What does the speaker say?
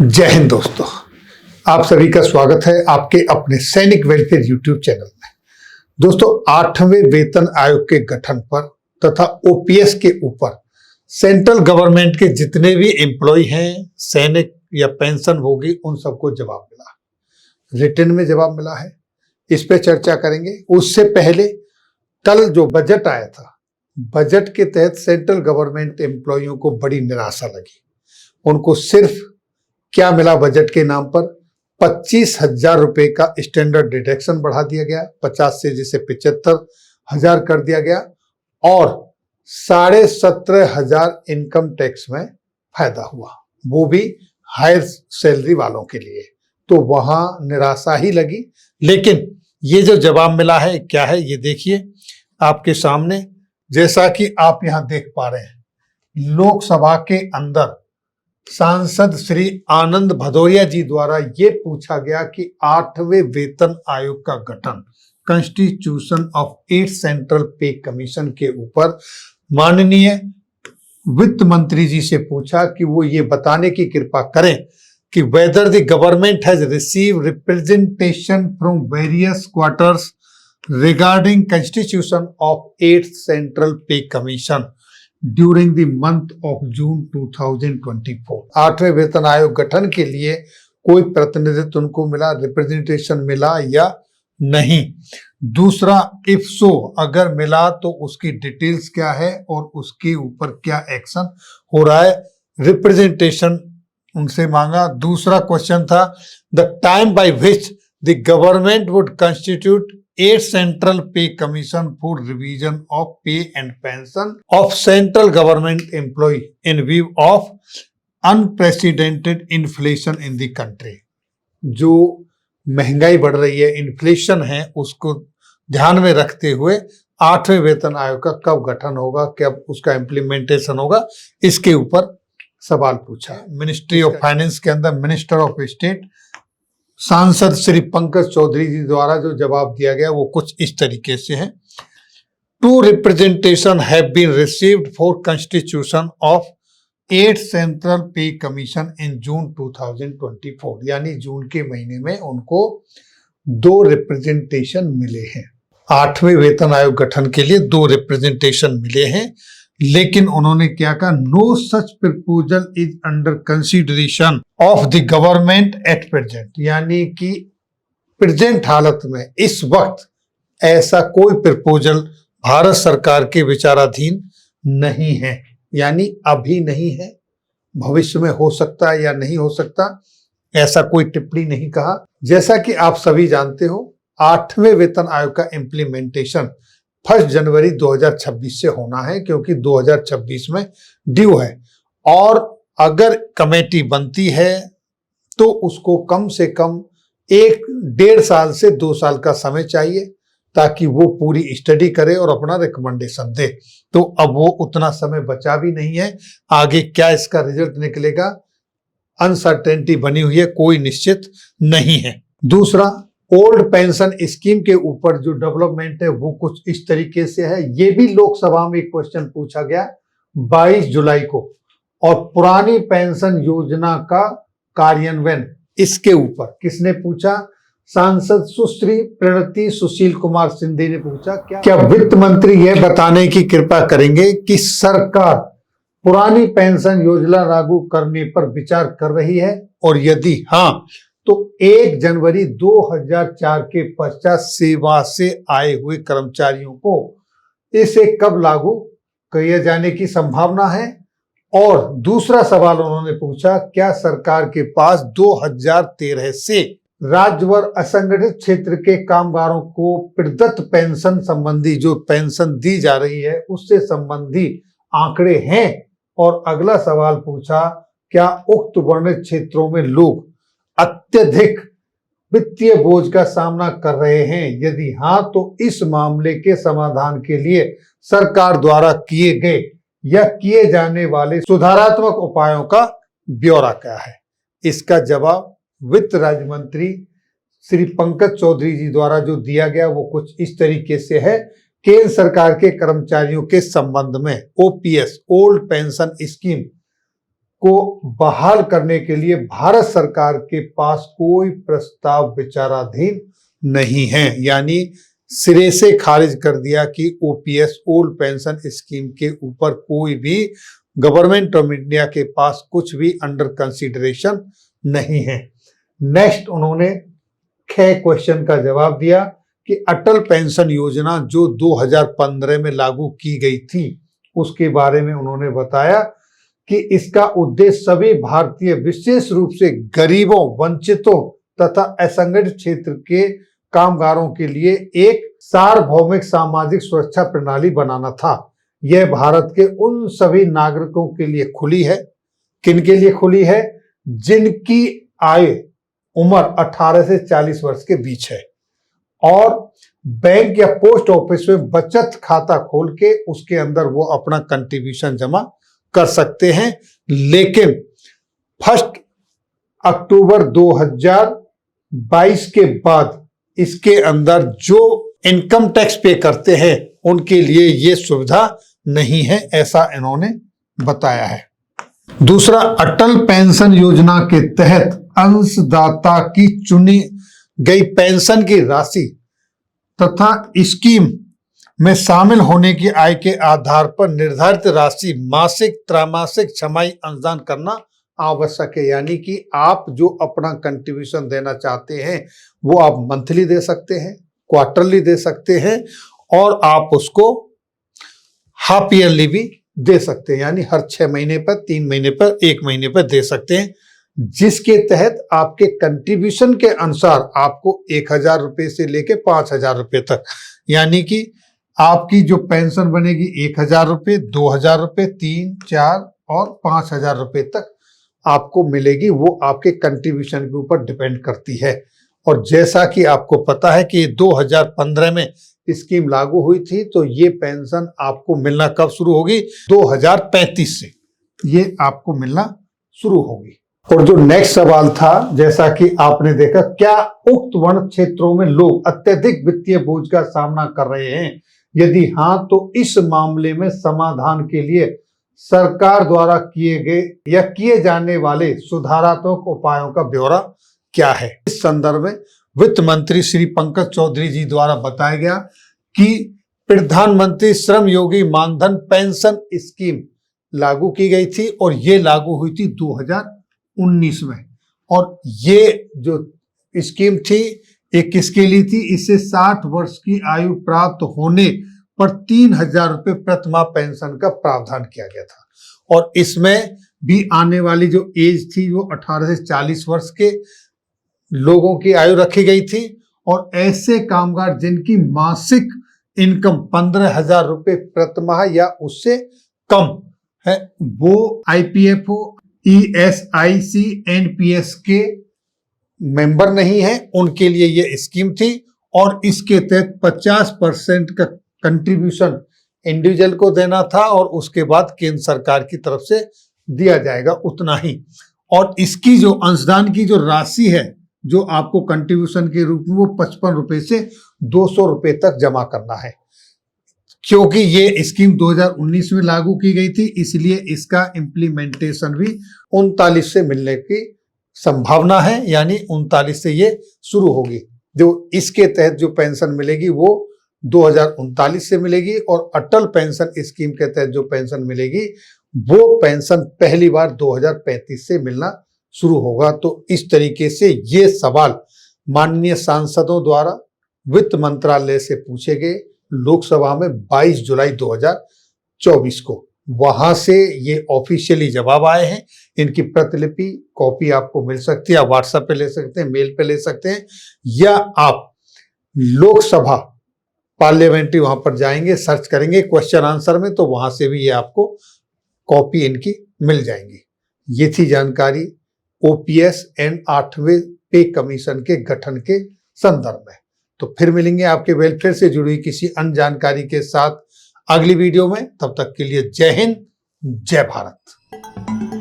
जय हिंद दोस्तों, आप सभी का स्वागत है आपके अपने सैनिक वेलफेयर यूट्यूब चैनल में। दोस्तों, 8वें वेतन आयोग के गठन पर तथा ओपीएस के ऊपर सेंट्रल गवर्नमेंट के जितने भी एम्प्लॉय हैं, सैनिक या पेंशन होगी, उन सबको जवाब मिला, रिटर्न में जवाब मिला है। इस पे चर्चा करेंगे। उससे पहले कल जो बजट आया था, बजट के तहत सेंट्रल गवर्नमेंट एम्प्लॉयों को बड़ी निराशा लगी। उनको सिर्फ क्या मिला? बजट के नाम पर 25,000 रुपए का स्टैंडर्ड डिडक्शन बढ़ा दिया गया, 50 से जिसे 75,000 कर दिया गया, और 17,500 इनकम टैक्स में फायदा हुआ, वो भी हायर सैलरी वालों के लिए। तो वहां निराशा ही लगी। लेकिन ये जो जवाब मिला है क्या है, ये देखिए आपके सामने। जैसा कि आप यहां देख पा रहे हैं, लोकसभा के अंदर सांसद श्री आनंद भदौरिया जी द्वारा ये पूछा गया कि 8वें वेतन आयोग का गठन constitution of 8 central pay commission के ऊपर माननीय वित्त मंत्री जी से पूछा कि वो ये बताने की कृपा करें कि whether the government has received representation from various quarters regarding constitution of 8 central pay commission during the month of June 2024। 8वें वेतन आयोग गठन के लिए कोई प्रतिनिधित्व उनको मिला, रिप्रेजेंटेशन मिला या नहीं? दूसरा, इफ सो, अगर मिला तो उसकी डिटेल्स क्या है और उसके ऊपर क्या एक्शन हो रहा है? रिप्रेजेंटेशन उनसे मांगा। दूसरा क्वेश्चन था the time by which the government would constitute 8 central pay commission for revision of pay and pension of central government employ in view of unprecedented inflation in the country. जो महंगाई बढ़ रही है, inflation है, उसको ध्यान में रखते हुए 8वें वेतन आयोग का कब गठन होगा, कब उसका इम्प्लीमेंटेशन होगा, इसके ऊपर सवाल पूछा। मिनिस्ट्री ऑफ फाइनेंस के अंदर मिनिस्टर ऑफ स्टेट सांसद श्री पंकज चौधरी जी द्वारा जो जवाब दिया गया वो कुछ इस तरीके से है। 2 representation have been received for constitution of 8 central pay commission in June 2024, यानी जून के महीने में उनको 2 रिप्रेजेंटेशन मिले हैं। 8वें वेतन आयोग गठन के लिए 2 रिप्रेजेंटेशन मिले हैं, लेकिन उन्होंने क्या कहा? No such proposal is under consideration of the government at present, यानी कि प्रेजेंट हालत में इस वक्त ऐसा कोई प्रपोजल भारत सरकार के विचाराधीन नहीं है, यानी अभी नहीं है, भविष्य में हो सकता है या नहीं हो सकता, ऐसा कोई टिप्पणी नहीं कहा। जैसा कि आप सभी जानते हो, 8वें वेतन आयोग का इम्प्लीमेंटेशन 1 जनवरी 2026 से होना है, क्योंकि 2026 में ड्यू है। और अगर कमेटी बनती है तो उसको कम से कम 1-1.5 साल से 2 साल का समय चाहिए, ताकि वो पूरी स्टडी करे और अपना रिकमेंडेशन दे। तो अब वो उतना समय बचा भी नहीं है। आगे क्या इसका रिजल्ट निकलेगा, अनसर्टेनिटी बनी हुई है, कोई निश्चित नहीं है। दूसरा, ओल्ड पेंशन स्कीम के ऊपर जो डेवलपमेंट है वो कुछ इस तरीके से है। ये भी लोकसभा में एक क्वेश्चन पूछा गया 22 जुलाई को, और पुरानी पेंशन योजना का कार्यान्वयन, इसके ऊपर किसने पूछा? सांसद सुश्री प्रणति सुशील कुमार सिंधे ने पूछा। क्या वित्त मंत्री यह बताने की कृपा करेंगे कि सरकार पुरानी पेंशन योजना लागू करने पर विचार कर रही है, और यदि हाँ तो 1 जनवरी 2004 के पश्चात सेवा से आए हुए कर्मचारियों को इसे कब लागू किए जाने की संभावना है? और दूसरा सवाल उन्होंने पूछा, क्या सरकार के पास 2013 से राज्यवर असंगठित क्षेत्र के कामगारों को प्रदत्त पेंशन संबंधी जो पेंशन दी जा रही है उससे संबंधी आंकड़े हैं? और अगला सवाल पूछा, क्या उक्त वर्णित क्षेत्रों में लोग अत्यधिक वित्तीय बोझ का सामना कर रहे हैं? यदि हाँ तो इस मामले के समाधान के लिए सरकार द्वारा किए गए या किए जाने वाले सुधारात्मक उपायों का ब्यौरा क्या है? इसका जवाब वित्त राज्य मंत्री श्री पंकज चौधरी जी द्वारा जो दिया गया वो कुछ इस तरीके से है। केंद्र सरकार के कर्मचारियों के संबंध में ओपीएस, ओल्ड पेंशन स्कीम को बहाल करने के लिए भारत सरकार के पास कोई प्रस्ताव विचाराधीन नहीं है। यानी सिरे से खारिज कर दिया कि ओपीएस ओल्ड पेंशन स्कीम के ऊपर कोई भी गवर्नमेंट ऑफ इंडिया के पास कुछ भी अंडर कंसीडरेशन नहीं है। नेक्स्ट उन्होंने 6 क्वेश्चन का जवाब दिया कि अटल पेंशन योजना जो 2015 में लागू की गई थी उसके बारे में उन्होंने बताया कि इसका उद्देश्य सभी भारतीय विशेष रूप से गरीबों, वंचितों तथा असंगठित क्षेत्र के कामगारों के लिए एक सार्वभौमिक सामाजिक सुरक्षा प्रणाली बनाना था। यह भारत के उन सभी नागरिकों के लिए खुली है। किन के लिए खुली है? जिनकी आयु उम्र 18 से 40 वर्ष के बीच है और बैंक या पोस्ट ऑफिस में बचत खाता खोल के उसके अंदर वो अपना कंट्रीब्यूशन जमा कर सकते हैं। लेकिन 1 अक्टूबर 2022 के बाद इसके अंदर जो इनकम टैक्स पे करते हैं उनके लिए ये सुविधा नहीं है, ऐसा इन्होंने बताया है। दूसरा, अटल पेंशन योजना के तहत अंशदाता की चुनी गई पेंशन की राशि तथा स्कीम में शामिल होने की आय के आधार पर निर्धारित राशि मासिक, त्रैमासिक, छमाही अंशदान करना आवश्यक है। यानी कि आप जो अपना कंट्रीब्यूशन देना चाहते हैं वो आप मंथली दे सकते हैं, क्वार्टरली दे सकते हैं और आप उसको हाफ ईयरली भी दे सकते हैं। यानी हर 6 महीने पर, 3 महीने पर, 1 महीने पर दे सकते हैं, जिसके तहत आपके कंट्रीब्यूशन के अनुसार आपको 1000 रुपये से लेके 5000 रुपये तक, यानी कि आपकी जो पेंशन बनेगी 1000 रुपये, 2000 रुपये, 3, 4 और 5000 रुपये तक आपको मिलेगी। वो आपके कंट्रीब्यूशन के ऊपर डिपेंड करती है। और जैसा कि आपको पता है कि 2015 में स्कीम लागू हुई थी, तो ये पेंशन आपको मिलना कब शुरू होगी? 2035 से ये आपको मिलना शुरू होगी। और जो नेक्स्ट सवाल था, जैसा कि आपने देखा, क्या उक्त वन क्षेत्रों में लोग अत्यधिक वित्तीय बोझ का सामना कर रहे हैं? यदि हाँ, तो इस मामले में समाधान के लिए सरकार द्वारा किए गए या किए जाने वाले सुधारात्मक उपायों का ब्यौरा क्या है? इस संदर्भ में वित्त मंत्री श्री पंकज चौधरी जी द्वारा बताया गया कि प्रधानमंत्री श्रम योगी मानधन पेंशन स्कीम लागू की गई थी और ये लागू हुई थी 2019 में। और ये जो स्कीम थी ये किसके लिए थी? इससे 60 वर्ष की आयु प्राप्त होने पर 3000 रुपये प्रतिमाह पेंशन का प्रावधान किया गया था। और इसमें भी आने वाली जो एज थी वो 18 से 40 वर्ष के लोगों की आयु रखी गई थी। और ऐसे कामगार जिनकी मासिक इनकम 15,000 रुपये प्रतिमाह या उससे कम है, वो IPFO, ESIC, NPS के मेंबर नहीं है, उनके लिए ये स्कीम थी। और इसके तहत 50% का कंट्रीब्यूशन इंडिविजुअल को देना था और उसके बाद केंद्र सरकार की तरफ से दिया जाएगा उतना ही। और इसकी जो अंशदान की जो राशि है जो आपको कंट्रीब्यूशन के रूप में, वो 55 रुपये से 200 रुपये तक जमा करना है। क्योंकि ये स्कीम 2019 में लागू की गई थी, इसलिए इसका इम्प्लीमेंटेशन भी 39 से मिलने की संभावना है। यानी 39 से ये शुरू होगी। जो इसके तहत जो पेंशन मिलेगी वो 2039 से मिलेगी और अटल पेंशन स्कीम के तहत जो पेंशन मिलेगी वो पेंशन पहली बार 2035 से मिलना शुरू होगा। तो इस तरीके से ये सवाल माननीय सांसदों द्वारा वित्त मंत्रालय से पूछे गए लोकसभा में 22 जुलाई 2024 को। वहां से ये ऑफिशियली जवाब आए हैं। इनकी प्रतिलिपि कॉपी आपको मिल सकती है, आप व्हाट्सएप पे ले सकते हैं, मेल पे ले सकते हैं, या आप लोकसभा पार्लियामेंट्री वहां पर जाएंगे, सर्च करेंगे क्वेश्चन आंसर में, तो वहां से भी ये आपको कॉपी इनकी मिल जाएंगी। ये थी जानकारी ओपीएस एंड 8वें पे कमीशन के गठन के संदर्भ में। तो फिर मिलेंगे आपके वेलफेयर से जुड़ी किसी अन्य जानकारी के साथ अगली वीडियो में। तब तक के लिए जय हिंद, जय भारत।